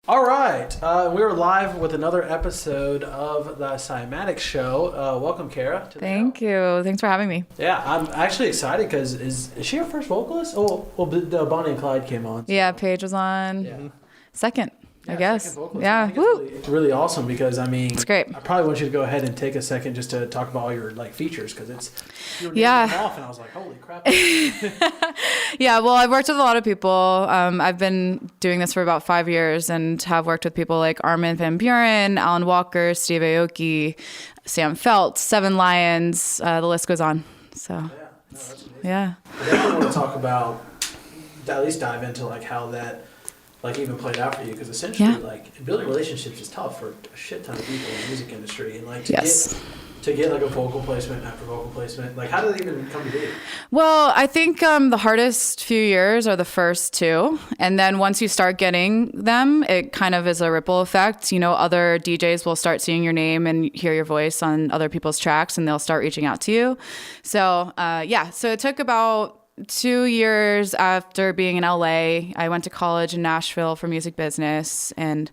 All right, we're live with another episode of the Cymatics Show. Welcome, Karra. Thank you. Thanks for having me. Yeah, I'm actually excited because is she our first vocalist? Oh, well, Bonnie and Clyde came on. So. Yeah, Paige was on. Yeah. Second, I guess. Yeah, I think it's really awesome because it's great. I probably want you to go ahead and take a second just to talk about all your features because you were naming them off and I was like, holy crap. Yeah, well, I've worked with a lot of people. I've been doing this for about 5 years and have worked with people like Armin van Buren, Alan Walker, Steve Aoki, Sam Felt, Seven Lions. The list goes on. So That's amazing. Yeah. I definitely want to talk about, at least dive into how that even played out for you because essentially building relationships is tough for a shit ton of people in the music industry and to get a vocal placement after vocal placement, how did it even come to be? Well, I think the hardest few years are the first two. And then once you start getting them, it kind of is a ripple effect. Other DJs will start seeing your name and hear your voice on other people's tracks and they'll start reaching out to you. So, so it took about 2 years after being in LA. I went to college in Nashville for music business and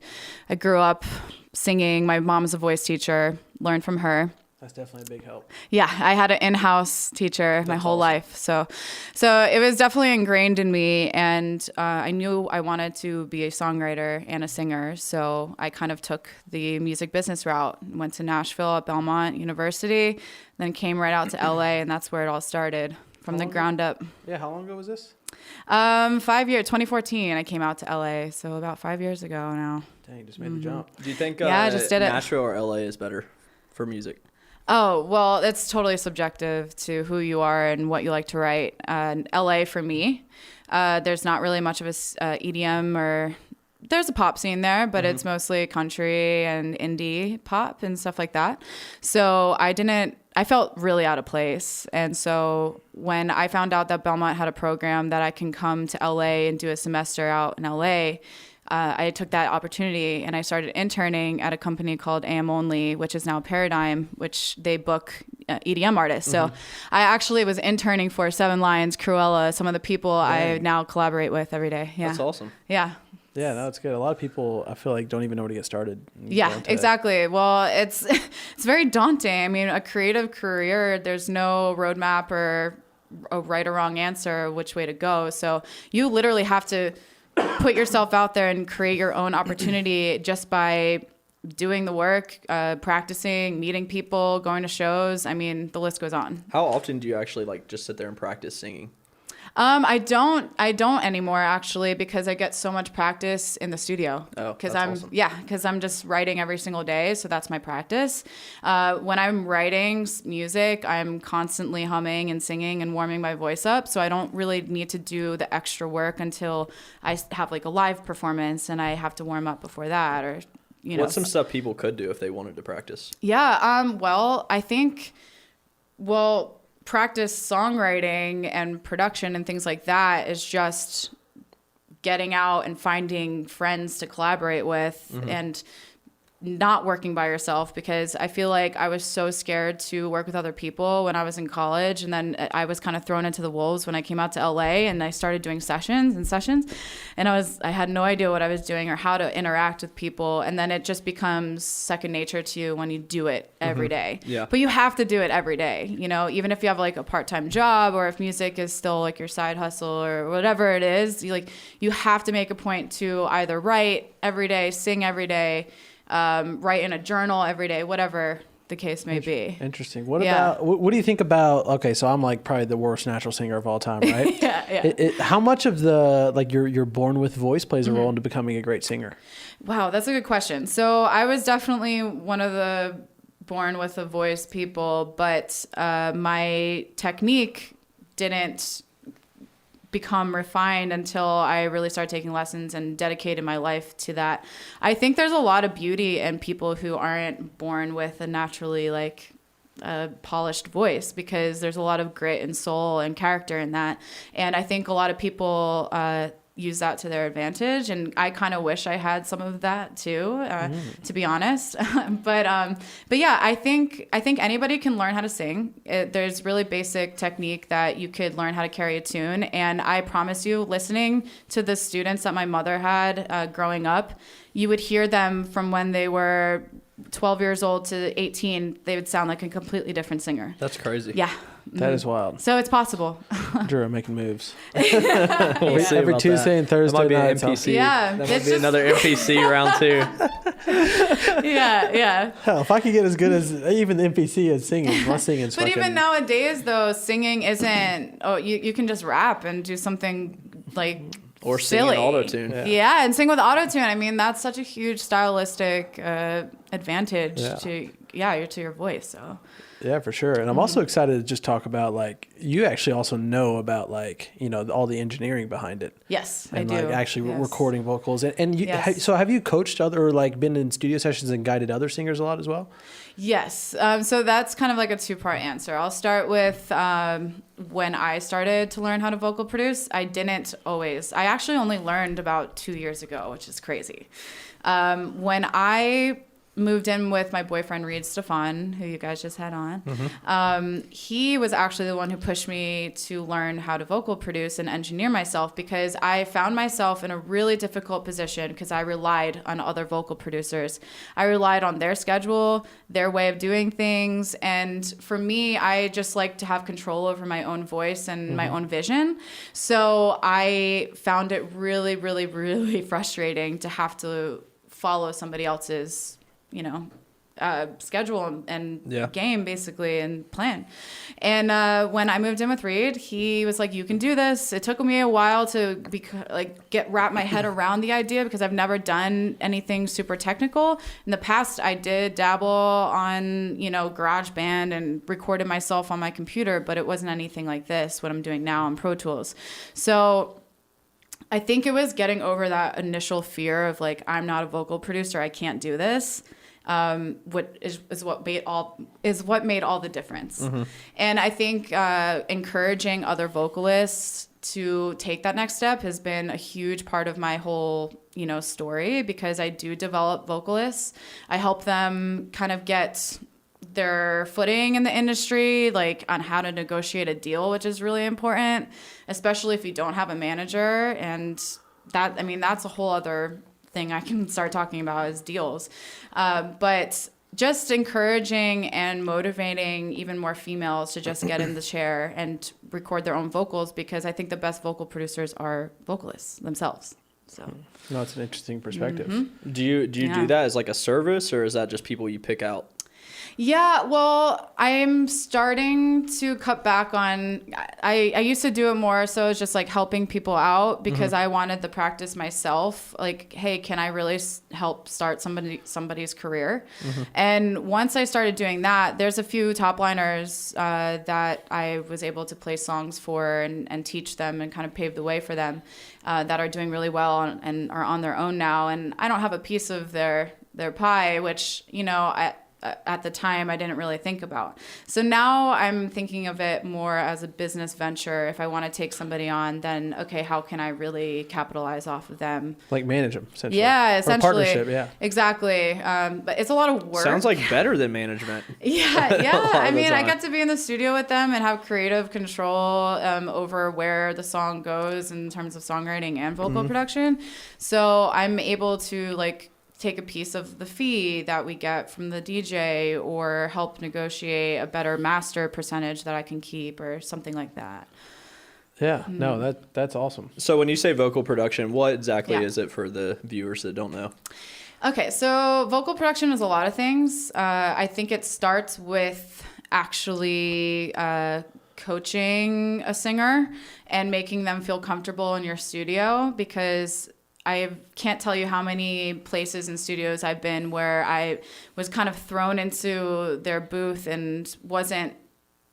I grew up singing. My mom's a voice teacher, learned from her. That's definitely a big help. Yeah, I had an in-house teacher my whole life. So it was definitely ingrained in me and I knew I wanted to be a songwriter and a singer. So I kind of took the music business route, went to Nashville at Belmont University, then came right out to LA and that's where it all started. From the ground up. Yeah, how long ago was this? 5 years, 2014, I came out to LA. So about 5 years ago now. Dang, just made the jump. Do you think I just did Nashville or LA is better for music? Oh, well, it's totally subjective to who you are and what you like to write. LA for me, there's not really much of a EDM or there's a pop scene there, but it's mostly country and indie pop and stuff like that. So I felt really out of place. And so when I found out that Belmont had a program that I can come to LA and do a semester out in LA, I took that opportunity and I started interning at a company called AM Only, which is now Paradigm, which they book EDM artists. So I actually was interning for Seven Lions, Cruella, some of the people I now collaborate with every day. Yeah. That's awesome. Yeah. Yeah, no, it's good. A lot of people, I feel don't even know where to get started. Yeah, exactly. Well, it's very daunting. I mean, a creative career, there's no roadmap or a right or wrong answer which way to go. So you literally have to put yourself out there and create your own opportunity just by doing the work, practicing, meeting people, going to shows. I mean, the list goes on. How often do you actually just sit there and practice singing? I don't anymore actually because I get so much practice in the studio. Oh, because awesome. Because I'm just writing every single day, so that's my practice. When I'm writing music, I'm constantly humming and singing and warming my voice up, so I don't really need to do the extra work until I have a live performance and I have to warm up before that or What's some stuff people could do if they wanted to practice? Yeah, well, I think practice songwriting and production and things like that is just getting out and finding friends to collaborate with and not working by yourself because I feel like I was so scared to work with other people when I was in college and then I was kind of thrown into the wolves when I came out to LA and I started doing sessions and I had no idea what I was doing or how to interact with people and then it just becomes second nature to you when you do it every day. Yeah. But you have to do it every day, even if you have a part-time job or if music is still your side hustle or whatever it is, you have to make a point to either write every day, sing every day, write in a journal every day, whatever the case may be. Interesting. What do you think about, okay, so I'm probably the worst natural singer of all time, right? Yeah. How much of the, your born with voice plays a role into becoming a great singer? Wow, that's a good question. So I was definitely one of the born with a voice people, but my technique didn't become refined until I really started taking lessons and dedicated my life to that. I think there's a lot of beauty in people who aren't born with a naturally polished voice because there's a lot of grit and soul and character in that. And I think a lot of people use that to their advantage. And I kind of wish I had some of that too, to be honest. but yeah, I think anybody can learn how to sing. There's really basic technique that you could learn how to carry a tune. And I promise you, listening to the students that my mother had growing up, you would hear them from when they were 12 years old to 18, they would sound like a completely different singer. That's crazy. Yeah. That is wild. So it's possible. Drew making moves. We'll see Every about Tuesday that. and Thursday That might be an nights, huh? NPC. Yeah, That might it's be just- another NPC round 2. Yeah. Hell, if I could get as good as even the NPC as singing, my singing's But fucking... even nowadays, though, singing isn't. Oh, you can just rap and do something like Or sing silly. an auto-tune. Yeah, and sing with auto-tune. I mean, that's such a huge stylistic advantage to your voice. So. Yeah, for sure. And I'm also excited to just talk about, like, you actually also know about, like, you know, all the engineering behind it. Yes, And I do. like actually Yes. recording vocals. And you, Yes. so have you coached other, or like been in studio sessions and guided other singers a lot as well? Yes. So that's kind of like a two-part answer. I'll start with when I started to learn how to vocal produce. I didn't always. I actually only learned about 2 years ago, which is crazy. When I moved in with my boyfriend, Reed Stefan, who you guys just had on, he was actually the one who pushed me to learn how to vocal produce and engineer myself, because I found myself in a really difficult position because I relied on other vocal producers. I relied on their schedule, their way of doing things. And for me, I just like to have control over my own voice and my own vision. So I found it really, really, really frustrating to have to follow somebody else's schedule and game, basically, and plan. And when I moved in with Reed, he was like, you can do this. It took me a while to wrap my head around the idea, because I've never done anything super technical. In the past, I did dabble on, GarageBand and recorded myself on my computer, but it wasn't anything like this, what I'm doing now on Pro Tools. So I think it was getting over that initial fear of like, I'm not a vocal producer, I can't do this. What made all the difference. And I think encouraging other vocalists to take that next step has been a huge part of my whole story, because I do develop vocalists. I help them kind of get their footing in the industry, like on how to negotiate a deal, which is really important, especially if you don't have a manager. And that's a whole other thing I can start talking about is deals. But just encouraging and motivating even more females to just get in the chair and record their own vocals, because I think the best vocal producers are vocalists themselves. So No, it's an interesting perspective. Do you do that as like a service, or is that just people you pick out? Yeah, well, I'm starting to cut back on. I used to do it more, so it's just like helping people out, because I wanted the practice myself. Like, hey, can I really help start somebody's career? And once I started doing that, there's a few top liners that I was able to play songs for and teach them and kind of pave the way for them that are doing really well and are on their own now. And I don't have a piece of their pie, which at the time I didn't really think about. So now I'm thinking of it more as a business venture. If I want to take somebody on, then okay, how can I really capitalize off of them? Like manage them, essentially. Yeah, Or essentially. partnership, yeah. Exactly. But it's a lot of work. Sounds like better than management. Yeah. lot I of the mean, I time. get to be in the studio with them and have creative control over where the song goes in terms of songwriting and vocal production. So I'm able to take a piece of the fee that we get from the DJ, or help negotiate a better master percentage that I can keep, or something like that. Yeah, no, that's awesome. So when you say vocal production, what exactly Yeah. is it for the viewers that don't know? Okay, so vocal production is a lot of things. I think it starts with actually coaching a singer and making them feel comfortable in your studio, because I can't tell you how many places and studios I've been where I was kind of thrown into their booth and wasn't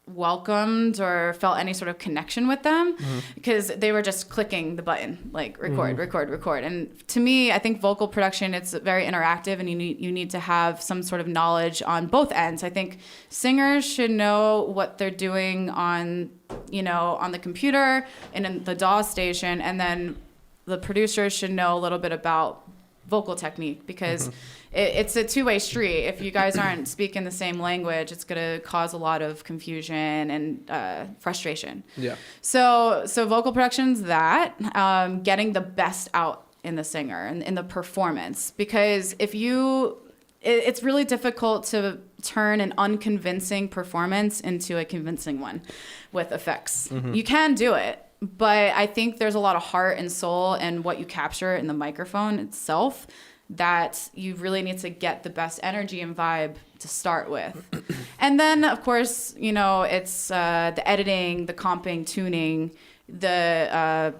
welcomed or felt any sort of connection with them, because they were just clicking the button, like record, record. And to me, I think vocal production, it's very interactive, and you need to have some sort of knowledge on both ends. I think singers should know what they're doing on the computer and in the DAW station, and then the producers should know a little bit about vocal technique, because it's a two-way street. If you guys aren't speaking the same language, it's going to cause a lot of confusion and frustration. Yeah. So vocal production's getting the best out in the singer and in the performance, because it's really difficult to turn an unconvincing performance into a convincing one with effects. You can do it, but I think there's a lot of heart and soul in what you capture in the microphone itself, that you really need to get the best energy and vibe to start with. And then, of course, it's the editing, the comping, tuning, the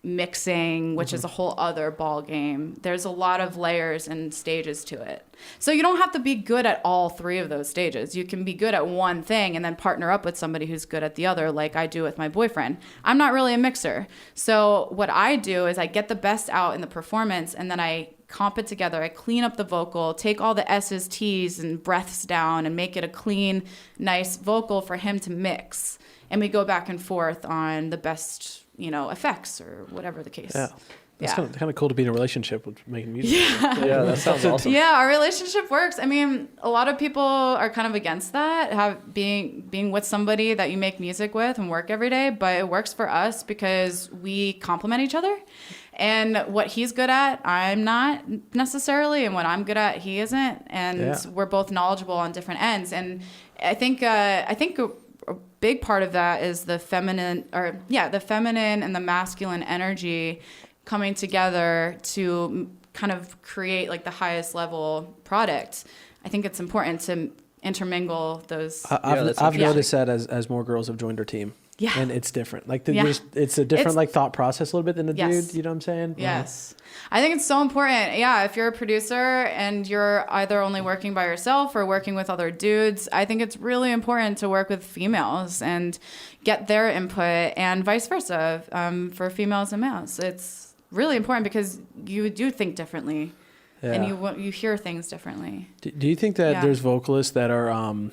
mixing, which is a whole other ball game. There's a lot of layers and stages to it. So you don't have to be good at all three of those stages. You can be good at one thing and then partner up with somebody who's good at the other, like I do with my boyfriend. I'm not really a mixer. So what I do is I get the best out in the performance, and then I comp it together. I clean up the vocal, take all the S's, T's, and breaths down, and make it a clean, nice vocal for him to mix. And we go back and forth on the best, effects or whatever the case. Yeah. It's kind of cool to be in a relationship with making music. Yeah, that sounds awesome. Yeah, our relationship works. I mean, a lot of people are kind of against that, being with somebody that you make music with and work every day, but it works for us because we complement each other. And what he's good at, I'm not necessarily, and what I'm good at, he isn't. And we're both knowledgeable on different ends. And I think a big part of that is the feminine and the masculine energy coming together to kind of create like the highest level product. I think it's important to intermingle those. I've noticed that as more girls have joined our team. Yeah. And it's different. Like it's a different thought process a little bit than a dude. You know what I'm saying? Yes. I think it's so important. Yeah. If you're a producer and you're either only working by yourself or working with other dudes, I think it's really important to work with females and get their input, and vice versa for females and males. It's really important because you do think differently and you hear things differently. Do you think that there's vocalists that are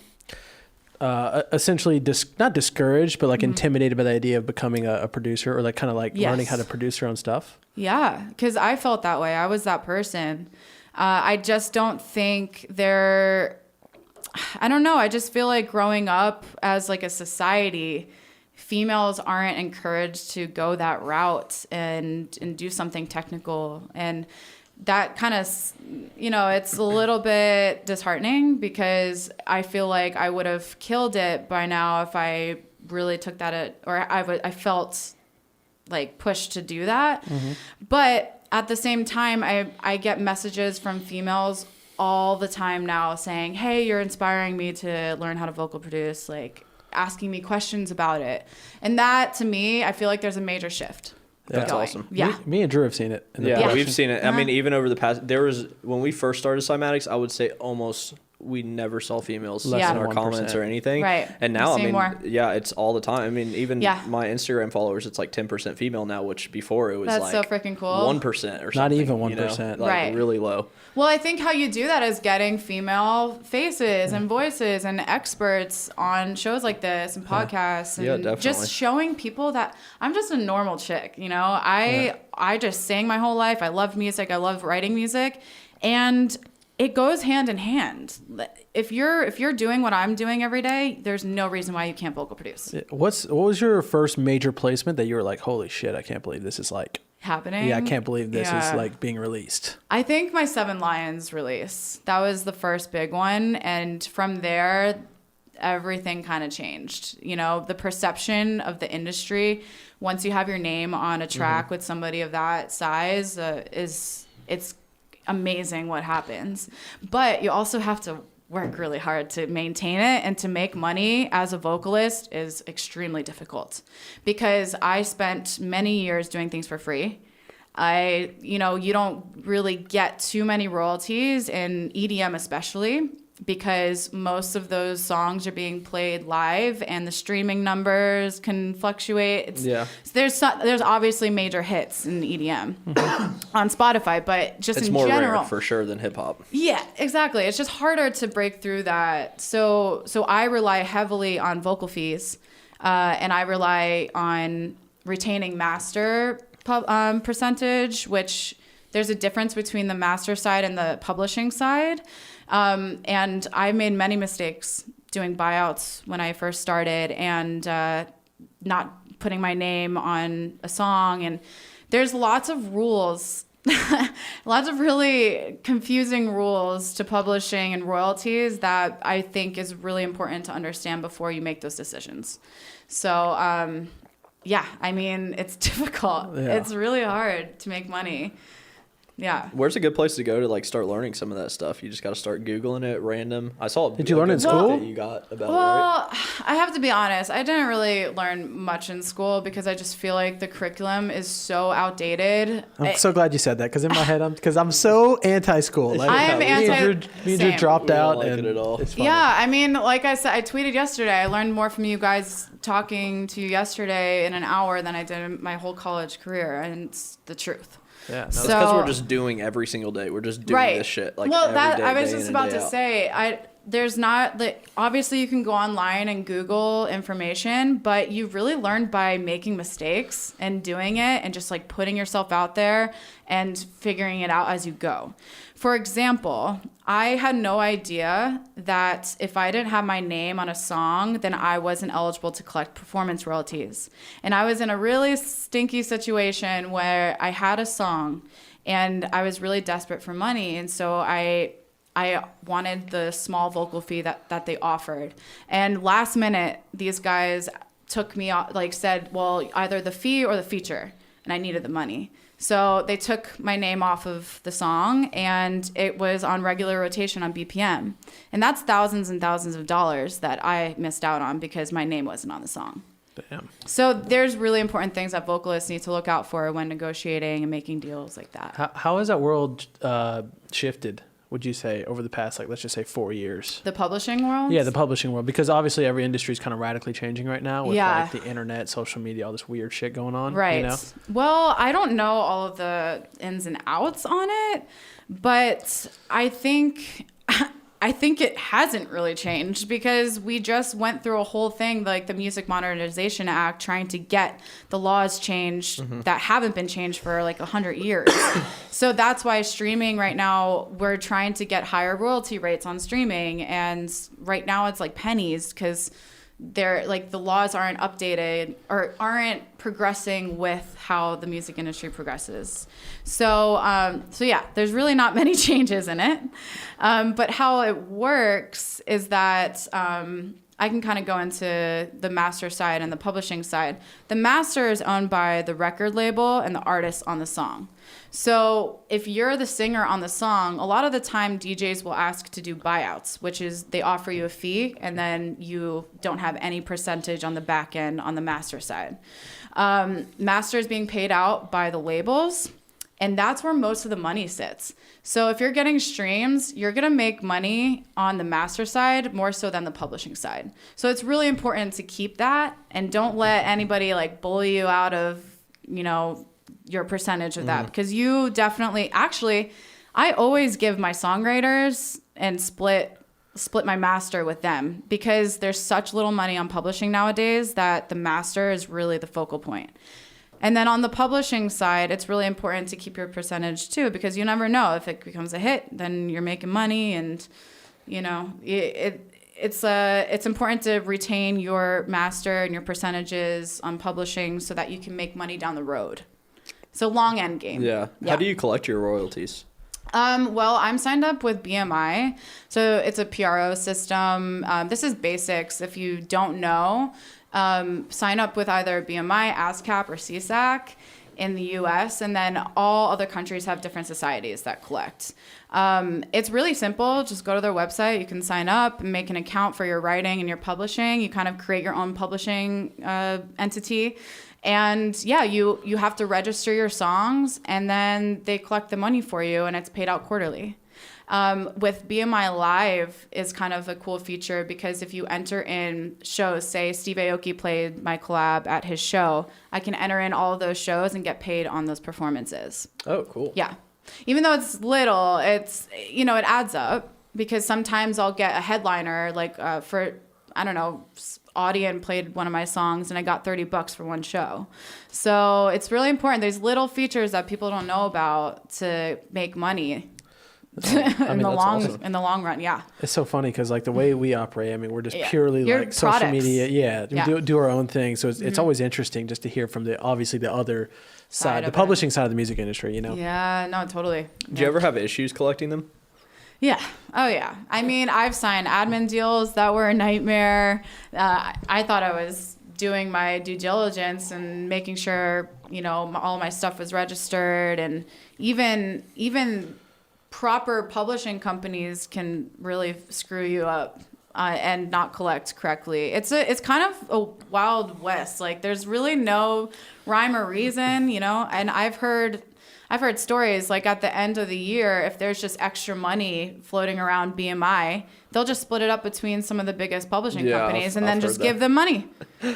essentially not discouraged, but like intimidated by the idea of becoming a producer, or like kind of like learning how to produce their own stuff? Yeah, because I felt that way. I was that person. I just don't think I don't know. I just feel like growing up as like a society, females aren't encouraged to go that route and do something technical. And that kind of, it's a little bit disheartening, because I feel like I would have killed it by now if I really took that I felt like pushed to do that. But at the same time, I get messages from females all the time now saying, hey, you're inspiring me to learn how to vocal produce, like asking me questions about it. And that, to me, I feel like there's a major shift. That's awesome. Yeah. Me and Drew have seen it. We've seen it. I mean, even over the past, when we first started Cymatics, I would say almost we never saw females in our comments or anything. Right. And now, I mean, more. it's all the time. I mean, even my Instagram followers, it's like 10% female now, which before it was That's like so freaking cool. 1% or something. Not even 1%. Like really low. Well, I think how you do that is getting female faces and voices and experts on shows like this and podcasts, and definitely. just showing people that I'm just a normal chick. I just sang my whole life. I loved music. I love writing music, and it goes hand in hand. If you're doing what I'm doing every day, there's no reason why you can't vocal produce. What was your first major placement that you were like, holy shit, I can't believe this is like happening? Yeah, I can't believe this is like being released. I think my 7 Lions release, that was the first big one, and from there everything kind of changed. The perception of the industry once you have your name on a track with somebody of that size it's amazing what happens. But you also have to work really hard to maintain it, and to make money as a vocalist is extremely difficult, because I spent many years doing things for free. You don't really get too many royalties in EDM, especially because most of those songs are being played live and the streaming numbers can fluctuate. There's obviously major hits in EDM on Spotify, but just it's in more general, rare for sure than hip hop. Yeah, exactly. It's just harder to break through that. So I rely heavily on vocal fees, and I rely on retaining master percentage, which there's a difference between the master side and the publishing side. And I made many mistakes doing buyouts when I first started, and not putting my name on a song. And there's lots of rules, lots of really confusing rules to publishing and royalties that I think is really important to understand before you make those decisions. So, yeah, I mean, it's difficult. Yeah. It's really hard to make money. Yeah. Where's a good place to go to like start learning some of that stuff? You just got to start Googling it random. I saw. Did you learn in school? That you got about well, it, right? I have to be honest. I didn't really learn much in school because I just feel like the curriculum is so outdated. I'm so glad you said that because in my head, I'm so anti-school. Like, I'm anti. Me and Drew dropped out. Like and it at all. Yeah, I mean, like I said, I tweeted yesterday. I learned more from you guys talking to you yesterday in an hour than I did in my whole college career, and it's the truth. Yeah, no, so, because we're just doing every single day. We're just doing this shit. Like, well, every that day, I was day just in about and day to out. say. There's not obviously you can go online and Google information, but you really learn by making mistakes and doing it and just like putting yourself out there and figuring it out as you go. For example, I had no idea that if I didn't have my name on a song, then I wasn't eligible to collect performance royalties. And I was in a really stinky situation where I had a song and I was really desperate for money. And so I wanted the small vocal fee that they offered. And last minute, these guys took me off, like said, well, either the fee or the feature. And I needed the money. So they took my name off of the song, and it was on regular rotation on BPM. And that's thousands and thousands of dollars that I missed out on because my name wasn't on the song. Damn. So there's really important things that vocalists need to look out for when negotiating and making deals like that. How has that world shifted, would you say, over the past, like, let's just say 4 years? The publishing world? Yeah, the publishing world. Because obviously every industry is kind of radically changing right now with like the internet, social media, all this weird shit going on. Right. You know? Well, I don't know all of the ins and outs on it, but I think it hasn't really changed because we just went through a whole thing like the Music Modernization Act trying to get the laws changed that haven't been changed for like 100 years. So that's why streaming right now, we're trying to get higher royalty rates on streaming. And right now it's like pennies because they're like the laws aren't updated or aren't progressing with how the music industry progresses. So yeah, there's really not many changes in it. But how it works is that I can kind of go into the master side and the publishing side. The master is owned by the record label and the artist on the song. So if you're the singer on the song, a lot of the time DJs will ask to do buyouts, which is they offer you a fee and then you don't have any percentage on the back end on the master side. Master is being paid out by the labels, and that's where most of the money sits. So if you're getting streams, you're going to make money on the master side more so than the publishing side. So it's really important to keep that and don't let anybody like bully you out of, your percentage of that because you definitely I always give my songwriters and split my master with them because there's such little money on publishing nowadays that the master is really the focal point. And then on the publishing side, it's really important to keep your percentage too because you never know if it becomes a hit, then you're making money and it's important to retain your master and your percentages on publishing so that you can make money down the road. So long end game. Yeah. How do you collect your royalties? Well, I'm signed up with BMI. So it's a PRO system. This is basics. If you don't know, sign up with either BMI, ASCAP, or CSAC in the US. And then all other countries have different societies that collect. It's really simple. Just go to their website. You can sign up and make an account for your writing and your publishing. You kind of create your own publishing entity. And yeah, you have to register your songs and then they collect the money for you and it's paid out quarterly. With BMI Live is kind of a cool feature because if you enter in shows, say Steve Aoki played my collab at his show, I can enter in all of those shows and get paid on those performances. Oh, cool. Yeah. Even though it's little, it adds up because sometimes I'll get a headliner like for I don't know, Audion played one of my songs and I got $30 for one show. So it's really important. There's little features that people don't know about to make money. In the long run, yeah. It's so funny because like the way we operate, I mean, we're just purely like social media. Yeah. We do our own thing. So it's always interesting just to hear from the other side, the publishing side of the music industry, you know? Yeah, no, totally. Did you ever have issues collecting them? Yeah. Oh, yeah. I mean, I've signed admin deals that were a nightmare. I thought I was doing my due diligence and making sure, you know, all my stuff was registered, and even proper publishing companies can really screw you up and not collect correctly. It's kind of a wild west. Like there's really no rhyme or reason, you know. And I've heard stories like at the end of the year, if there's just extra money floating around BMI, they'll just split it up between some of the biggest publishing companies and then just give them money.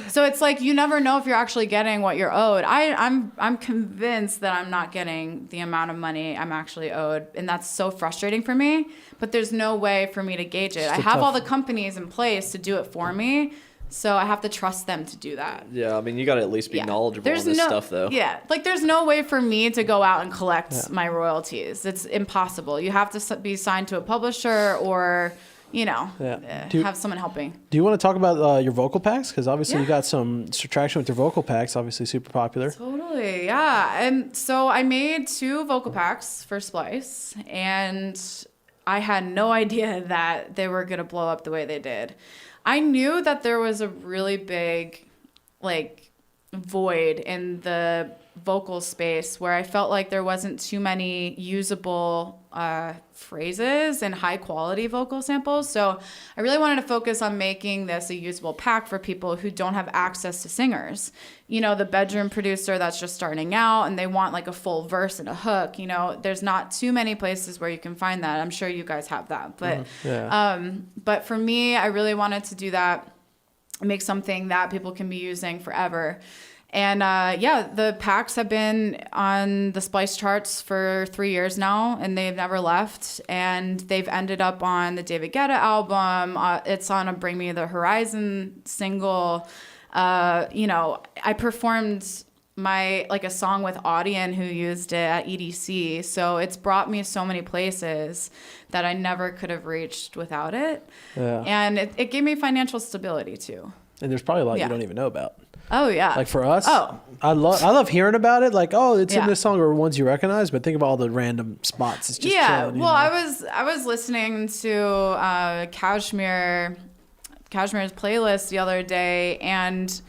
So it's like you never know if you're actually getting what you're owed. I'm convinced that I'm not getting the amount of money I'm actually owed, and that's so frustrating for me. But there's no way for me to gauge it. I have all the companies in place to do it for me. So I have to trust them to do that. Yeah, I mean, you got to at least be knowledgeable on this stuff, though. Yeah, like there's no way for me to go out and collect my royalties. It's impossible. You have to be signed to a publisher or, you know, have someone helping. Do you want to talk about your vocal packs? Because obviously you got some traction with your vocal packs, obviously super popular. Totally, yeah. And so I made 2 vocal packs for Splice, and I had no idea that they were going to blow up the way they did. I knew that there was a really big, like, void in the vocal space where I felt like there wasn't too many usable phrases and high quality vocal samples. So I really wanted to focus on making this a usable pack for people who don't have access to singers. You know, the bedroom producer that's just starting out and they want like a full verse and a hook. You know, there's not too many places where you can find that. I'm sure you guys have that. But but for me, I really wanted to do that, make something that people can be using forever. And the packs have been on the Splice charts for 3 years now, and they've never left. And they've ended up on the David Guetta album. It's on a Bring Me the Horizon single. You know, I performed a song with Audion who used it at EDC. So it's brought me so many places that I never could have reached without it. Yeah. And it gave me financial stability too. And there's probably a lot you don't even know about. Oh yeah. Like for us, I love hearing about it. Like, oh, it's in this song or ones you recognize, but think about all the random spots. It's just chilling, well, I was listening to Cashmere's playlist the other day, and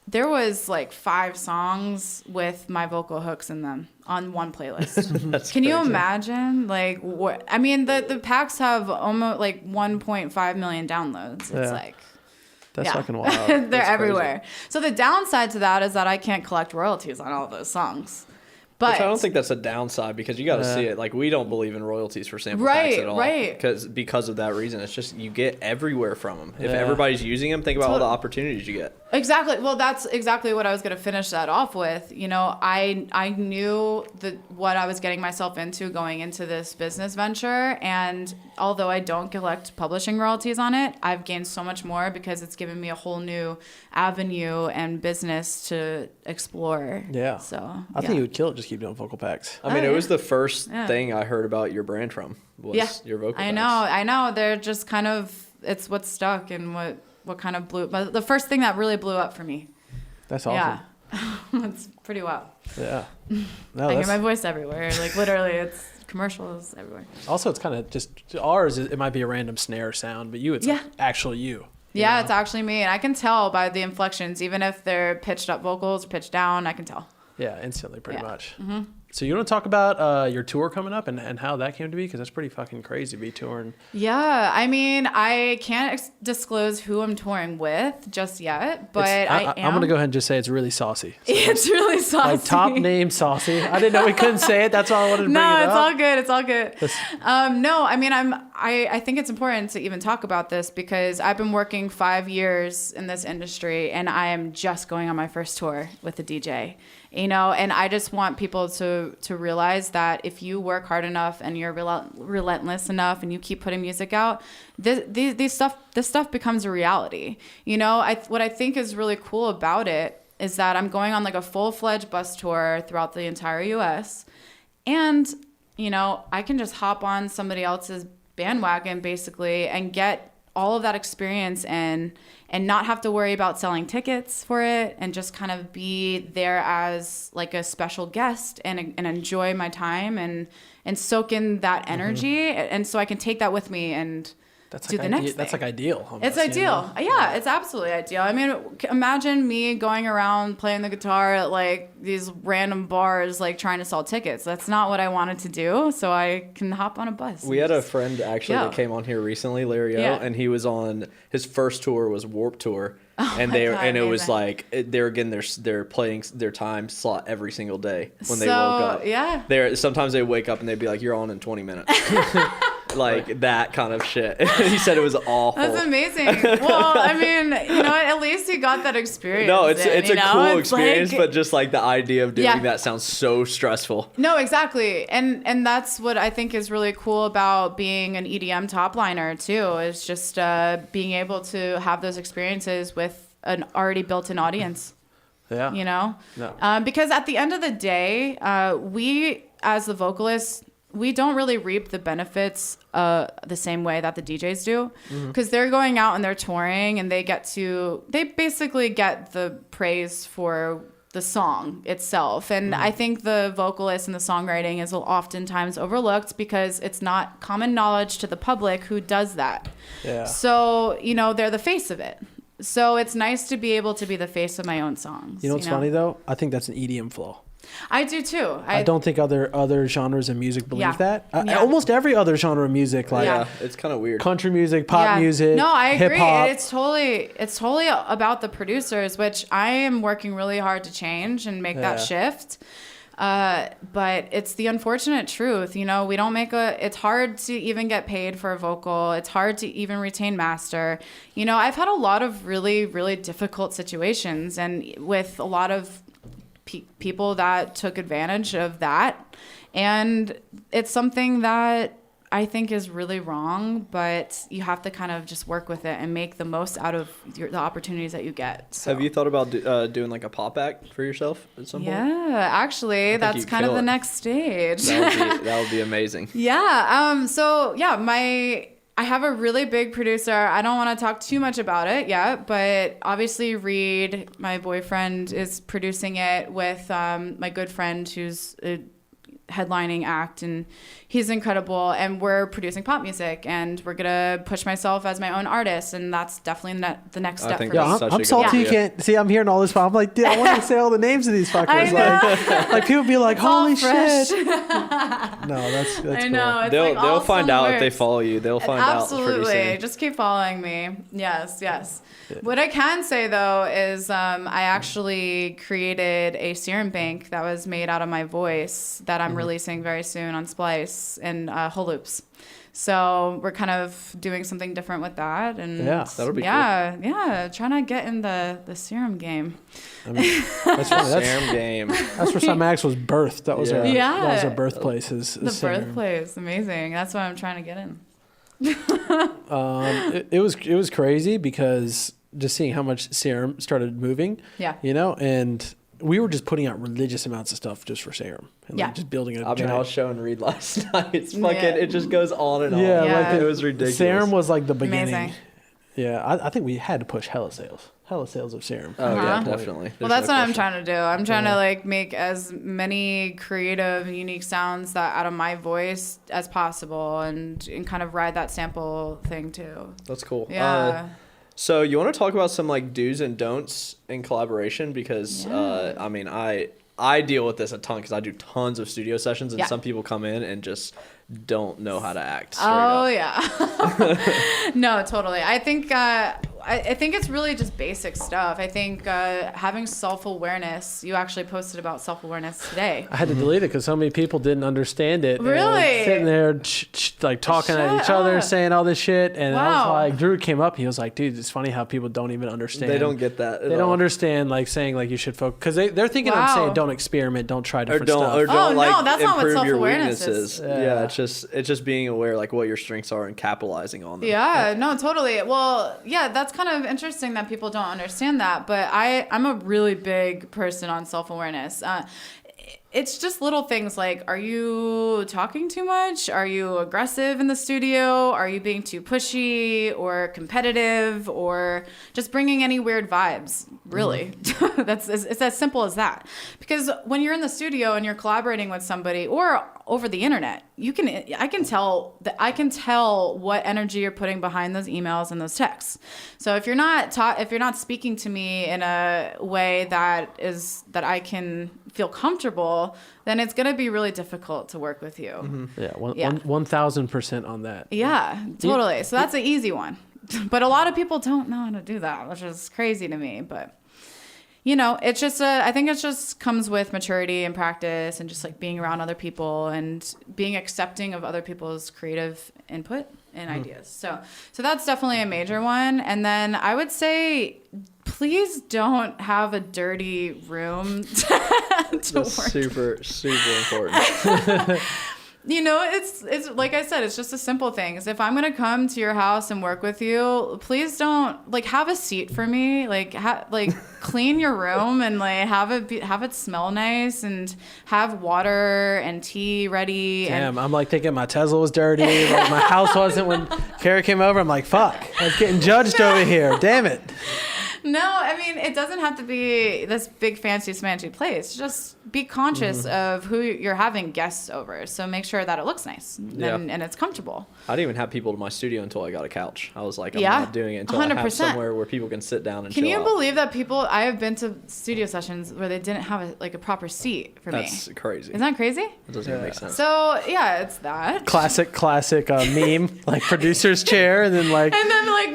there was like 5 songs with my vocal hooks in them on one playlist. Can you imagine? Like what? I mean, the packs have almost like 1.5 million downloads. It's like. That's fucking wild. They're everywhere. Crazy. So the downside to that is that I can't collect royalties on all of those songs. But which I don't think that's a downside because you got to see it. Like we don't believe in royalties for sample packs at all. Right. Because of that reason. It's just you get everywhere from them. If everybody's using them, think about all the opportunities you get. Exactly. Well, that's exactly what I was going to finish that off with. You know, I knew what I was getting myself into going into this business venture, and although I don't collect publishing royalties on it, I've gained so much more because it's given me a whole new avenue and business to explore. Yeah. So I think you would kill it. Just keep doing vocal packs. I mean, it was the first thing I heard about your brand from was your vocal packs. I know. They're just kind of, it's what stuck and what kind of blew, but the first thing that really blew up for me. That's awesome. Yeah. It's pretty wild. Yeah. No, I hear my voice everywhere. Like literally it's commercials everywhere. Also, it's kind of just ours. It might be a random snare sound, but it's actually you. Yeah, it's actually me. And I can tell by the inflections, even if they're pitched up vocals or pitched down, I can tell. Yeah, instantly, pretty much. Mm-hmm. So you want to talk about your tour coming up and how that came to be? Because that's pretty fucking crazy to be touring. Yeah, I mean, I can't disclose who I'm touring with just yet, but I'm going to go ahead and just say it's really saucy. So it's really saucy. Like top name saucy. I didn't know we couldn't say it. That's why I wanted to bring it up. No, it's all good. It's all good. No, I mean, I think it's important to even talk about this because I've been working 5 years in this industry and I am just going on my first tour with a DJ. you know, and I just want people to realize that if you work hard enough and you're relentless enough and you keep putting music out, this stuff becomes a reality. You know, what I think is really cool about it is that I'm going on like a full-fledged bus tour throughout the entire US, and you know, I can just hop on somebody else's bandwagon basically and get all of that experience and not have to worry about selling tickets for it, and just kind of be there as like a special guest and enjoy my time and soak in that energy. And so I can take that with me and do the next thing. That's like ideal. Almost, it's ideal. You know? Yeah, it's absolutely ideal. I mean, imagine me going around playing the guitar at like these random bars, like trying to sell tickets. That's not what I wanted to do. So I can hop on a bus. We had a friend actually that came on here recently, Larry O, and he was on his first tour was Warped Tour. And it was like they're playing their time slot every single day when they woke up. Yeah. Sometimes they wake up and they'd be like, "You're on in 20 minutes." Like that kind of shit. He said it was awful. That's amazing. Well, I mean, you know, at least he got that experience. No, it's a cool experience, but just like the idea of doing that sounds so stressful. No, exactly. And that's what I think is really cool about being an EDM top liner too, is just being able to have those experiences with an already built-in audience. Yeah. You know? No. Because at the end of the day, we as the vocalists, we don't really reap the benefits the same way that the DJs do, because they're going out and they're touring and they basically get the praise for the song itself. And I think the vocalist and the songwriting is oftentimes overlooked because it's not common knowledge to the public who does that. Yeah. So, you know, they're the face of it. So it's nice to be able to be the face of my own songs. You know what's funny though? I think that's an EDM flaw. I do too. I don't think other genres of music believe that. Almost every other genre of music, like it's kind of weird. Country music, pop music, no, I agree. hip-hop. It's totally about the producers, which I am working really hard to change and make that shift. But it's the unfortunate truth. You know, we don't it's hard to even get paid for a vocal. It's hard to even retain master. You know, I've had a lot of really, really difficult situations, and with a lot of people that took advantage of that. And it's something that I think is really wrong, but you have to kind of just work with it and make the most out of the opportunities that you get. So. Have you thought about doing like a pop act for yourself at some point? Yeah, actually, that's kind of the next stage. That would be amazing. Yeah. So yeah, I have a really big producer. I don't want to talk too much about it yet, but obviously Reed, my boyfriend, is producing it with my good friend who's a headlining act, and he's incredible, and we're producing pop music, and we're gonna push myself as my own artist, and that's definitely the next step for me. I'm salty you can't see. I'm hearing all this, but I'm like, dude, I want to say all the names of these fuckers. Like people be like, holy shit. No, that's I know. Cool. They'll find out if they follow you. They'll find out. Absolutely, just keep following me. Yes. Yeah. What I can say though is I actually created a serum bank that was made out of my voice that I'm releasing very soon on Splice and Whole Loops. So we're kind of doing something different with that, and that'll be cool. Yeah, trying to get in the serum game. I mean, that's serum game. That's where Cymatics was birthed. That was our birthplace. The birthplace, amazing. That's why I'm trying to get in. It was crazy because just seeing how much serum started moving. Yeah. You know, and we were just putting out religious amounts of stuff just for serum. And like just building it. I was showing Reed last night. It's fucking, it just goes on and on. Yeah, like it was ridiculous. Serum was like the beginning. Amazing. Yeah, I think we had to push hella sales of serum. Oh yeah, definitely. Well, that's what I'm trying to do. I'm trying to like make as many creative, unique sounds that out of my voice as possible, and kind of ride that sample thing too. That's cool. Yeah. So you want to talk about some like do's and don'ts in collaboration? Because I mean, I deal with this a ton because I do tons of studio sessions, and some people come in and just don't know how to act straight up. Yeah. No, totally. I think I think it's really just basic stuff. I think having self-awareness, you actually posted about self-awareness today. I had to delete it because so many people didn't understand it. Really? Sitting there like talking at each other, saying all this shit. And I was like, Drew came up, he was like, dude, it's funny how people don't even understand. They don't get that. They don't understand like saying like you should focus. Because they're thinking I'm saying don't experiment, don't try different stuff. Or don't no, that's not what self-awareness is. Yeah, it's just being aware like what your strengths are and capitalizing on them. Yeah, no, totally. Well, yeah, that's kind of interesting that people don't understand that, but I'm a really big person on self-awareness. It's just little things like, are you talking too much? Are you aggressive in the studio? Are you being too pushy or competitive or just bringing any weird vibes? Really, it's as simple as that. Because when you're in the studio and you're collaborating with somebody or over the internet, I can tell what energy you're putting behind those emails and those texts. So if you're not speaking to me in a way that I can feel comfortable, then it's going to be really difficult to work with you. Mm-hmm. Yeah, 1,000% on that. Yeah, totally. So that's an easy one. But a lot of people don't know how to do that, which is crazy to me. But, it's just, I think it just comes with maturity and practice and just like being around other people and being accepting of other people's creative input and ideas. So that's definitely a major one. And then I would say, please don't have a dirty room to work. Super important. It's like I said, it's just a simple thing. If I'm gonna come to your house and work with you, please don't have a seat for me. Clean your room and have it smell nice and have water and tea ready. Damn, I'm thinking my Tesla was dirty. My house wasn't when Karra came over. I'm like, fuck, I was getting judged over here. Damn it. No, I mean, it doesn't have to be this big fancy smancy place. Just be conscious of who you're having guests over. So make sure that it looks nice and it's comfortable. I didn't even have people to my studio until I got a couch. I was like, I'm not doing it until 100%. I have somewhere where people can sit down and chill out. Can you believe that I have been to studio sessions where they didn't have a proper seat for me? That's crazy. Isn't that crazy? It doesn't even make sense. So, yeah, it's that. Classic meme, producer's chair and then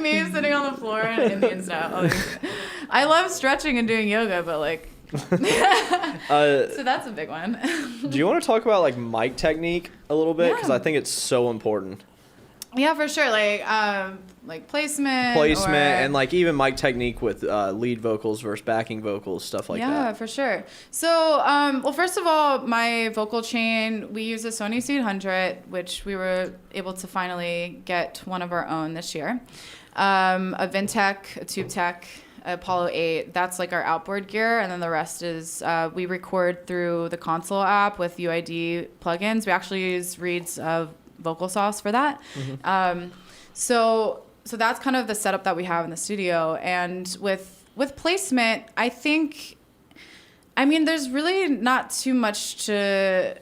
me sitting on the floor in Indian style. I love stretching and doing yoga, but so that's a big one. Do you want to talk about mic technique a little bit? Because I think it's so important. Yeah, for sure. Placement and even mic technique with lead vocals versus backing vocals, stuff like that. Yeah, for sure. So, well, first of all, my vocal chain, we use a Sony C800, which we were able to finally get one of our own this year. A Vintech, a TubeTech, Apollo 8, that's our outboard gear, and then the rest is we record through the console app with UID plugins. We actually use Reed's vocal sauce for that. Mm-hmm. So that's kind of the setup that we have in the studio. And with placement, there's really not too much to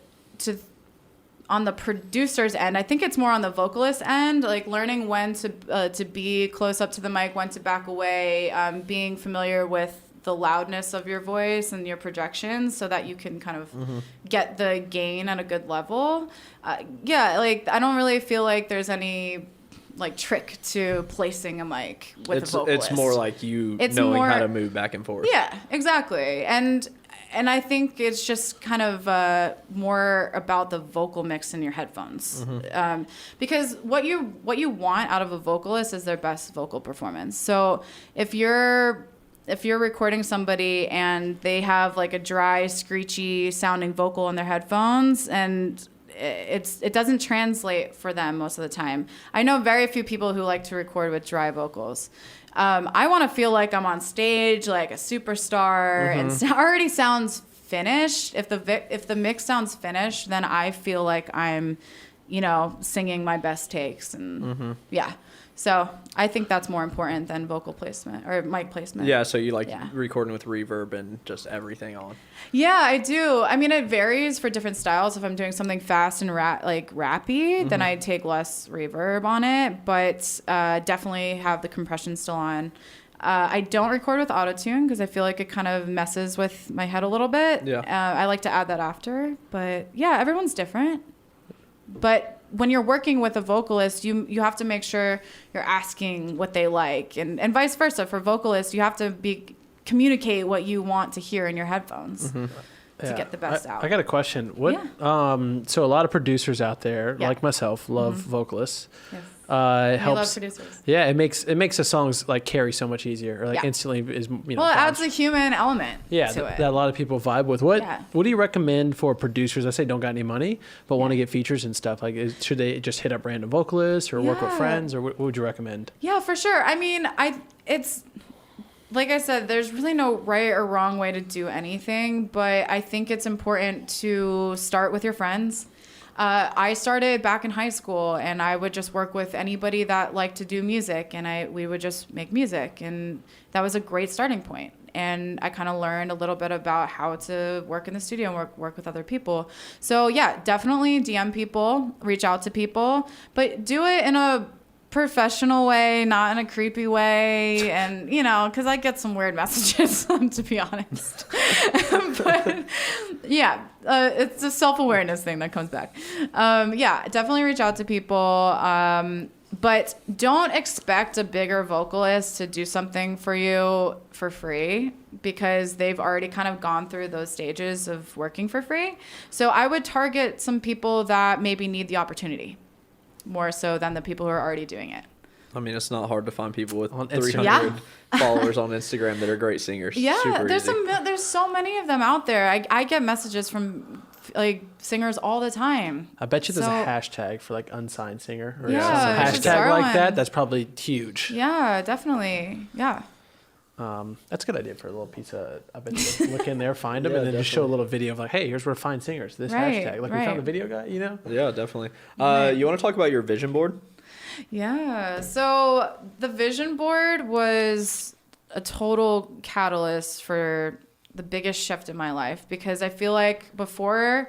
on the producer's end. I think it's more on the vocalist end, learning when to be close up to the mic, when to back away, being familiar with the loudness of your voice and your projections so that you can kind of get the gain at a good level. I don't really feel like there's any trick to placing a mic with a vocalist. It's more knowing how to move back and forth. Yeah, exactly. And I think it's just kind of more about the vocal mix in your headphones, because what you want out of a vocalist is their best vocal performance. So if you're recording somebody and they have a dry, screechy sounding vocal in their headphones and it doesn't translate for them most of the time. I know very few people who like to record with dry vocals. I want to feel like I'm on stage, like a superstar, and already sounds finished. If the mix sounds finished, then I feel like I'm, singing my best takes, and yeah. So I think that's more important than vocal placement or mic placement. Yeah, so you recording with reverb and just everything on. Yeah, I do. I mean, it varies for different styles. If I'm doing something fast and rappy, then I take less reverb on it, but definitely have the compression still on. I don't record with auto-tune because I feel like it kind of messes with my head a little bit. Yeah. I like to add that after, but yeah, everyone's different. But when you're working with a vocalist, you have to make sure you're asking what they like, and vice versa. For vocalists, you have to communicate what you want to hear in your headphones. To get the best out. I got a question. What? So a lot of producers out there, like myself, love vocalists. Yes. Helps. We love producers. Yeah, it makes the songs like carry so much easier, or like instantly is Well, it adds a human element. To it. That a lot of people vibe with. What do you recommend for producers? I say don't got any money, but want to get features and stuff. Like, should they just hit up random vocalists or work with friends, or what would you recommend? Yeah, for sure. I mean, it's. Like I said, there's really no right or wrong way to do anything, but I think it's important to start with your friends. I started back in high school, and I would just work with anybody that liked to do music, and we would just make music, and that was a great starting point. And I kind of learned a little bit about how to work in the studio and work with other people. So yeah, definitely DM people, reach out to people, but do it in a professional way, not in a creepy way, and because I get some weird messages, to be honest. But yeah, it's a self-awareness thing that comes back. Definitely reach out to people, but don't expect a bigger vocalist to do something for you for free, because they've already kind of gone through those stages of working for free. So I would target some people that maybe need the opportunity more so than the people who are already doing it. I mean, it's not hard to find people with 300 followers on Instagram that are great singers. Yeah, there's so many of them out there. I get messages from like singers all the time. I bet you there's a hashtag for like unsigned singer or yeah, some hashtag like that. That's probably huge. Yeah, definitely. Yeah. That's a good idea for a little piece of. I bet you look in there, find them, and then just show a little video of like, hey, here's where to find singers. This hashtag, like we found the video guy, Yeah, definitely. You want to talk about your vision board? Yeah. So the vision board was a total catalyst for the biggest shift in my life, because I feel like before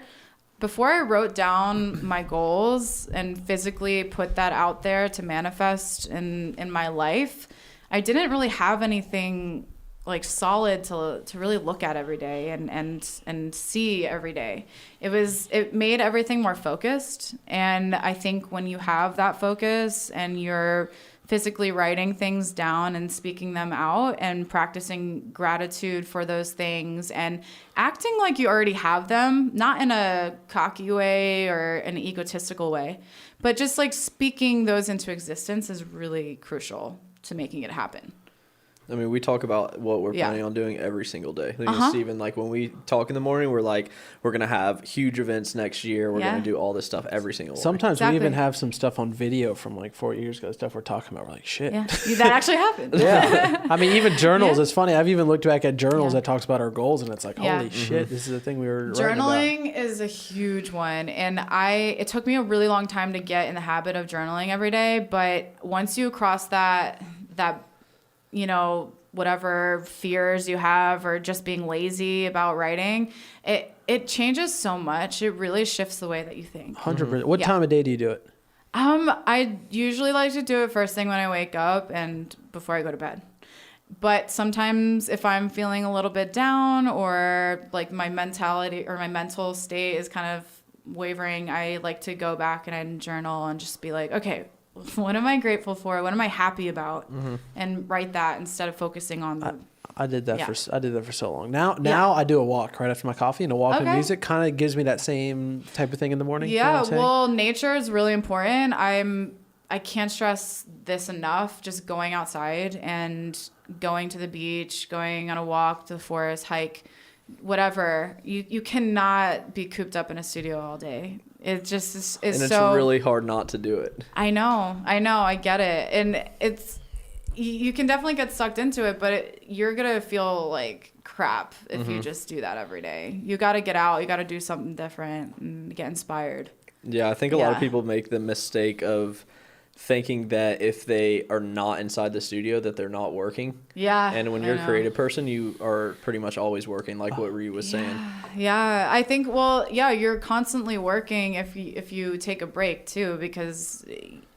I wrote down my goals and physically put that out there to manifest in my life, I didn't really have anything like solid to really look at every day and see every day. It made everything more focused. And I think when you have that focus and you're physically writing things down and speaking them out and practicing gratitude for those things and acting like you already have them, not in a cocky way or an egotistical way, but just like speaking those into existence is really crucial to making it happen. I mean, we talk about what we're planning on doing every single day. Even like when we talk in the morning, we're like, we're going to have huge events next year. We're going to do all this stuff every single morning. Sometimes we even have some stuff on video from like 4 years ago, stuff we're talking about. We're like, shit. Yeah, that actually happened. Yeah. I mean, even journals. It's funny. I've even looked back at journals that talks about our goals, and it's like, holy shit, this is the thing we were journaling is a huge one. And it took me a really long time to get in the habit of journaling every day. But once you cross that whatever fears you have or just being lazy about writing, it changes so much. It really shifts the way that you think. 100%. What time of day do you do it? I usually like to do it first thing when I wake up and before I go to bed. But sometimes if I'm feeling a little bit down or like my mentality or my mental state is kind of wavering, I like to go back and I journal and just be like, okay, what am I grateful for? What am I happy about? And write that instead of focusing on the. I did that for so long. Now I do a walk right after my coffee, and a walk with music kind of gives me that same type of thing in the morning. Yeah, well, nature is really important. I can't stress this enough. Just going outside and going to the beach, going on a walk to the forest, hike, whatever. You cannot be cooped up in a studio all day. It just is and it's really hard not to do it. I know, I get it. And you can definitely get sucked into it, but you're going to feel like crap if you just do that every day. You got to get out, you got to do something different and get inspired. Yeah, I think a lot of people make the mistake of thinking that if they are not inside the studio that they're not working. Yeah. And when you're a creative person, you are pretty much always working, like what Ree was saying. Yeah, I think you're constantly working if you take a break too, because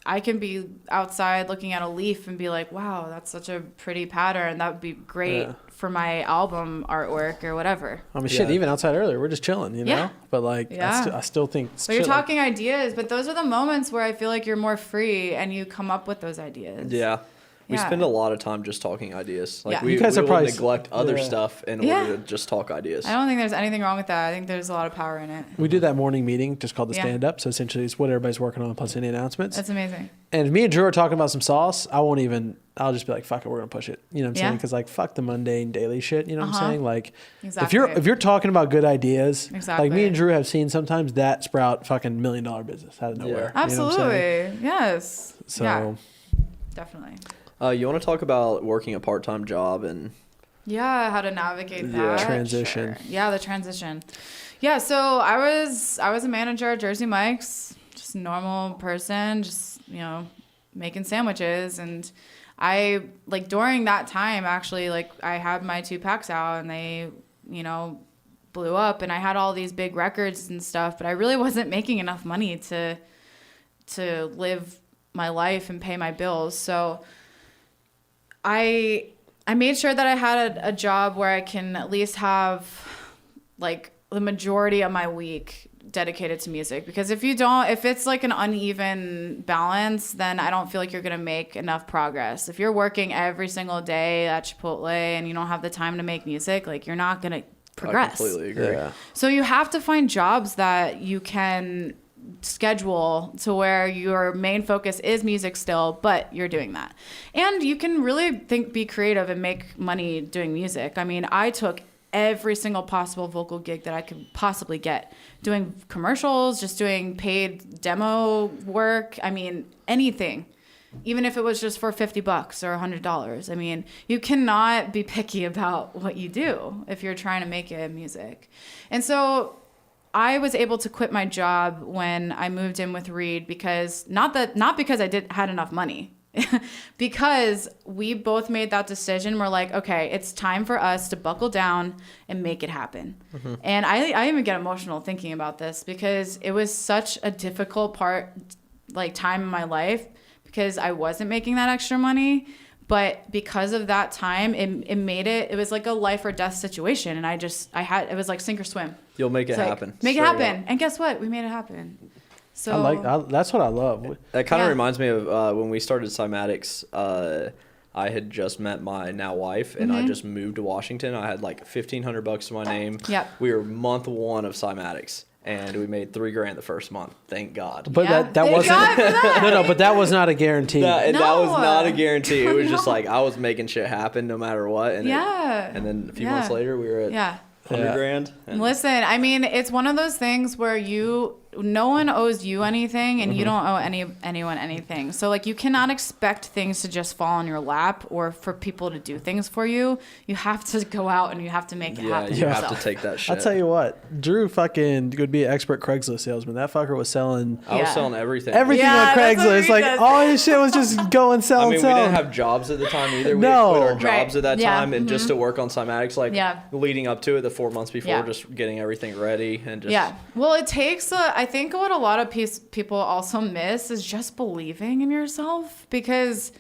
I can be outside looking at a leaf and be like, wow, that's such a pretty pattern. That would be great for my album artwork or whatever. I mean, shit, even outside earlier, we're just chilling, you know? Yeah. But like, I still think it's But you're talking ideas, but those are the moments where I feel like you're more free and you come up with those ideas. Yeah. We spend a lot of time just talking ideas. Like you guys we are will probably neglect other stuff in order to just talk ideas. I don't think there's anything wrong with that. I think there's a lot of power in it. We do that morning meeting just called the stand up. So essentially it's what everybody's working on plus any announcements. That's amazing. And if me and Drew are talking about some sauce, I'll just be like, fuck it, we're going to push it. You know what I'm saying? Because like, fuck the mundane daily shit. You know what I'm saying? Like, if you're talking about good ideas, like me and Drew have seen sometimes that sprout fucking $1 million business out of nowhere. Yeah. Absolutely. You know yes. So. Definitely. You want to talk about working a part-time job and how to navigate that transition? Sure. Yeah, the transition. Yeah, so I was a manager at Jersey Mike's, just a normal person, just making sandwiches, and I during that time actually I had my 2 packs out and they blew up, and I had all these big records and stuff, but I really wasn't making enough money to live my life and pay my bills, so I made sure that I had a job where I can at least have the majority of my week dedicated to music, because if it's an uneven balance, then I don't feel like you're going to make enough progress. If you're working every single day at Chipotle and you don't have the time to make music, you're not going to progress. I completely agree. Yeah. So you have to find jobs that you can schedule to where your main focus is music still, but you're doing that. And you can really be creative and make money doing music. I mean, I took every single possible vocal gig that I could possibly get, doing commercials, just doing paid demo work. I mean, anything, even if it was just for $50 or $100. I mean, you cannot be picky about what you do if you're trying to make it in music. And so I was able to quit my job when I moved in with Reed because not because I had enough money, because we both made that decision. We're like, okay, it's time for us to buckle down and make it happen. Mm-hmm. And I even get emotional thinking about this because it was such a difficult time in my life because I wasn't making that extra money. But because of that time, it was like a life or death situation. And it was like sink or swim. You'll make it happen. Make it happen. And guess what? We made it happen. So that's what I love. That kind of reminds me of when we started Cymatics. I had just met my now wife, and I just moved to Washington. I had $1,500 to my name. Yep. We were month 1 of Cymatics. And we made $3,000 the first month. Thank God. But that wasn't. No. But that was not a guarantee. That was not a guarantee. It was just I was making shit happen no matter what. And and then a few months later, we were at $100,000. Listen, I mean, it's one of those things where no one owes you anything, and you don't owe anyone anything. So you cannot expect things to just fall on your lap or for people to do things for you. You have to go out and you have to make it happen. You have to take that shit. I'll tell you what, Drew fucking would be an expert Craigslist salesman. That fucker was selling. I was selling everything. Everything on Craigslist. All his shit was just go and sell. I mean, we didn't have jobs at the time either. We had quit our jobs at that time, and just to work on Cymatics, leading up to it, the 4 months before, just getting everything ready and just. Yeah. Well, it takes I think what a lot of people also miss is just believing in yourself, because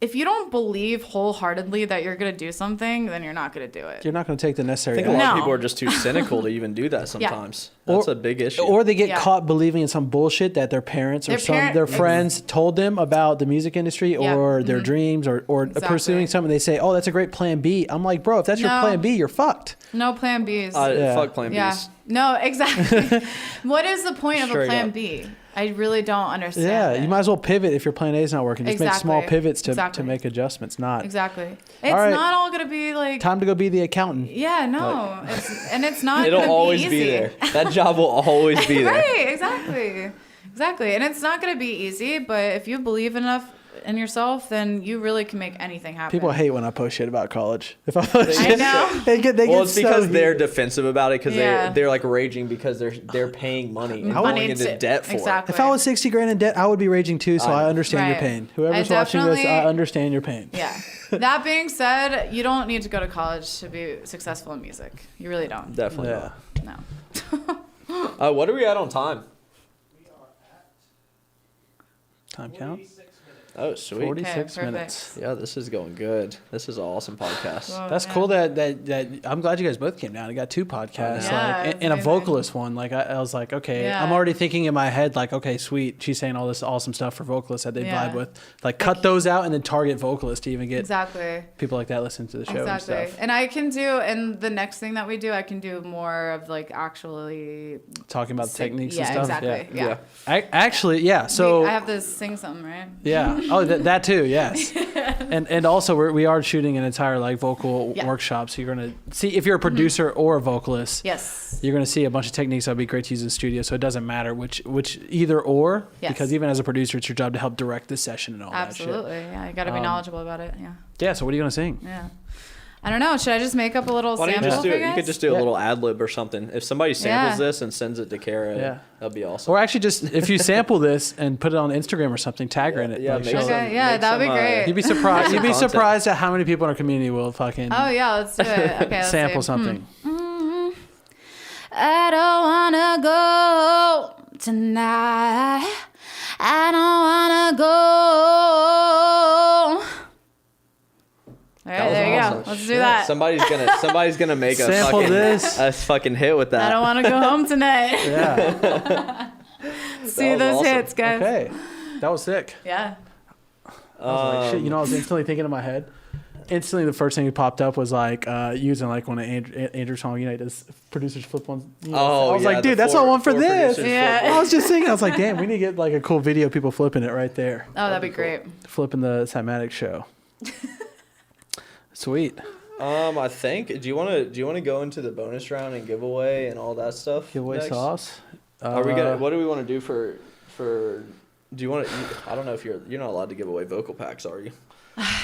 if you don't believe wholeheartedly that you're going to do something, then you're not going to do it. You're not going to take the necessary. I think a lot of people are just too cynical to even do that sometimes. That's a big issue. Or they get caught believing in some bullshit that their parents or their friends told them about the music industry or their dreams or pursuing something. They say, oh, that's a great plan B. I'm like, bro, if that's your plan B, you're fucked. No plan Bs. Fuck plan Bs. No, exactly. What is the point of a plan B? I really don't understand. Yeah, you might as well pivot if your plan A is not working. Just make small pivots to make adjustments. Exactly. It's not all going to be time to go be the accountant. Yeah, no. It's not It'll gonna always be there. That job will always be there. Right, exactly. And it's not going to be easy, but if you believe enough in yourself, then you really can make anything happen. People hate when I post shit about college. If I post I know. It's because they're defensive about it, because they're raging because they're paying money and going into debt for it. If I was $60,000 in debt, I would be raging too. So I understand your pain. Whoever's watching this, I understand your pain. Yeah. That being said, you don't need to go to college to be successful in music. You really don't. Definitely not. No. What are we at on time? Time count? Oh, sweet. 46 minutes. Yeah, this is going good. This is an awesome podcast. Whoa, That's cool that I'm glad you guys both came down. I got 2 podcasts, and a vocalist one. Like I was like, okay, I'm already thinking in my head, like, okay, sweet. She's saying all this awesome stuff for vocalists that they vibe with. Like, cut those out and then target vocalists to even get people like that listening to the show and stuff. And I can do, and the next thing that we do, I can do more of like actually talking about the techniques and stuff. Exactly. Yeah. So I have to sing something, right? Yeah. Oh, that too. Yes. and also we are shooting an entire like vocal workshop. So you're gonna see if you're a producer or a vocalist. Yes. You're gonna see a bunch of techniques that would be great to use in the studio. So it doesn't matter which either or, because even as a producer, it's your job to help direct the session and all that shit. Absolutely. Yeah. You got to be knowledgeable about it. Yeah. Yeah. So what are you gonna sing? Yeah. I don't know. Should I just make up a little sample for you guys? You could just do a little ad lib or something. If somebody samples this and sends it to Karra, that'd be awesome. Or actually, just if you sample this and put it on Instagram or something, tag her in it. Yeah, that'd be great. You'd be surprised. You'd be surprised at how many people in our community will fucking. Oh yeah, let's do it. Okay, let's sample something. I don't wanna go tonight. I don't wanna go. All right, there you go. Let's do that. Somebody's gonna make a fucking hit with that. I don't want to go home tonight. Yeah. See those hits, guys. Okay, that was sick. Yeah. I was like, shit. You know, I was instantly thinking in my head. Instantly, the first thing that popped up was like using like one of Andrew's song. You know, does producers flip one. You know, I was like, dude, that's all one for this. Yeah. I was just thinking. I was like, damn, we need to get like a cool video of people flipping it right there. Oh, that'd be great. Flipping the Cymatics Show. Sweet. I think. Do you want to go into the bonus round and giveaway and all that stuff? Giveaway sauce. Are we gonna? What do we want to do for? Do you want to? I don't know if you're not allowed to give away vocal packs, are you?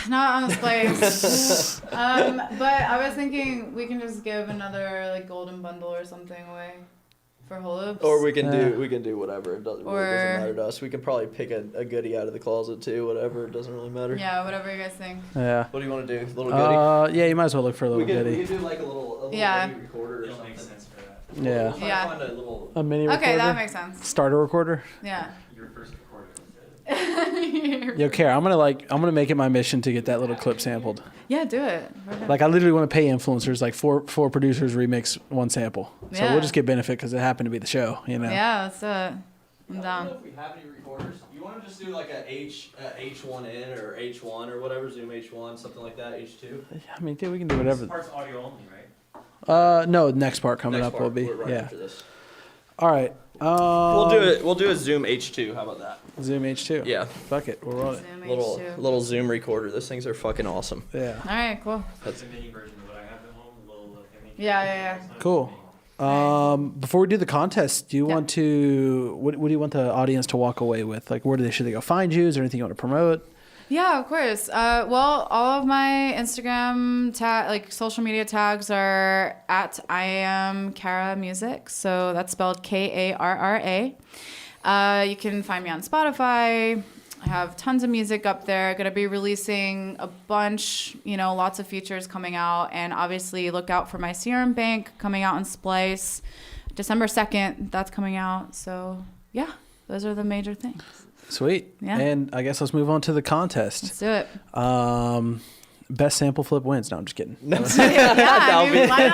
Not on this place. But I was thinking we can just give another like golden bundle or something away for Holoops. Or we can do whatever. It doesn't matter to us. We can probably pick a goodie out of the closet too. Whatever. It doesn't really matter. Yeah, whatever you guys think. Yeah. What do you want to do? A little goodie? Yeah, you might as well look for a little goodie. We could do like a little mini recorder or something. Makes sense for that. Yeah. Yeah. Find a mini recorder. Okay, that makes sense. Starter recorder. Yeah. Your first recorder. Yo, Karra, I'm gonna make it my mission to get that little clip sampled. Yeah, do it. Like I literally want to pay influencers like four producers remix one sample. So we'll just get benefit because it happened to be the show, you know. Yeah, let's do it. I'm down. I don't know if we have any recorders. You want to just do like a H1N or H1 or whatever, Zoom H1, something like that, H2? I mean, dude, we can do whatever. This part's audio only, right? No, next part coming up will be after this. All right. We'll do a Zoom H2. How about that? Zoom H2. Yeah. Fuck it. We'll run it. Little Zoom recorder. Those things are fucking awesome. Yeah. All right. Cool. That's a mini version of what I have at home. A little mini. Yeah. Cool. Before we do the contest, do you want to? What do you want the audience to walk away with? Like, should they go find you? Is there anything you want to promote? Yeah, of course. Well, all of my Instagram social media tags are at I am Karra Music. So that's spelled Karra. You can find me on Spotify. I have tons of music up there. Going to be releasing a bunch, lots of features coming out. And obviously look out for my Serum Bank coming out on Splice. December 2nd, that's coming out. So yeah, those are the major things. Sweet. Yeah. And I guess let's move on to the contest. Let's do it. Best sample flip wins. No, I'm just kidding. That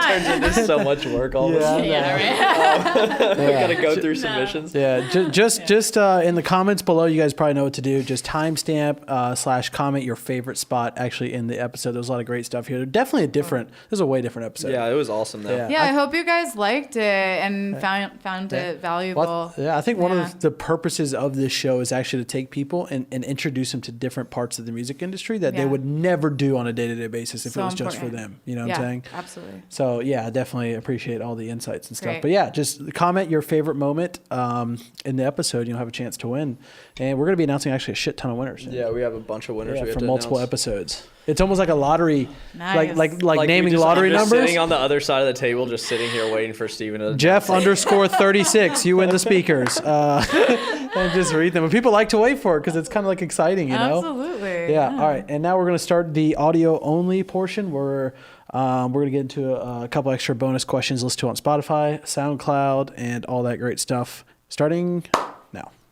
turns into so much work all of a sudden. We gotta go through submissions. Yeah, just in the comments below, you guys probably know what to do. Just timestamp / comment your favorite spot actually in the episode. There's a lot of great stuff here. Definitely there's a way different episode. Yeah, it was awesome though. Yeah, I hope you guys liked it and found it valuable. Well, I think one of the purposes of this show is actually to take people and introduce them to different parts of the music industry that they would never do on a day-to-day basis if it was just for them. You know what I'm saying? Absolutely. So yeah, I definitely appreciate all the insights and stuff. But yeah, just comment your favorite moment in the episode. You'll have a chance to win. And we're going to be announcing actually a shit ton of winners. Yeah, we have a bunch of winners from multiple episodes. It's almost like a lottery, nice. like naming lottery numbers. Sitting on the other side of the table, just sitting here waiting for Steven to Jeff_36. You win the speakers, and just read them. And people like to wait for it because it's kind of like exciting, you know. Absolutely. Yeah. All right, and now we're going to start the audio only portion. Where we're going to get into a couple extra bonus questions. Listen to on Spotify, SoundCloud, and all that great stuff. Starting now.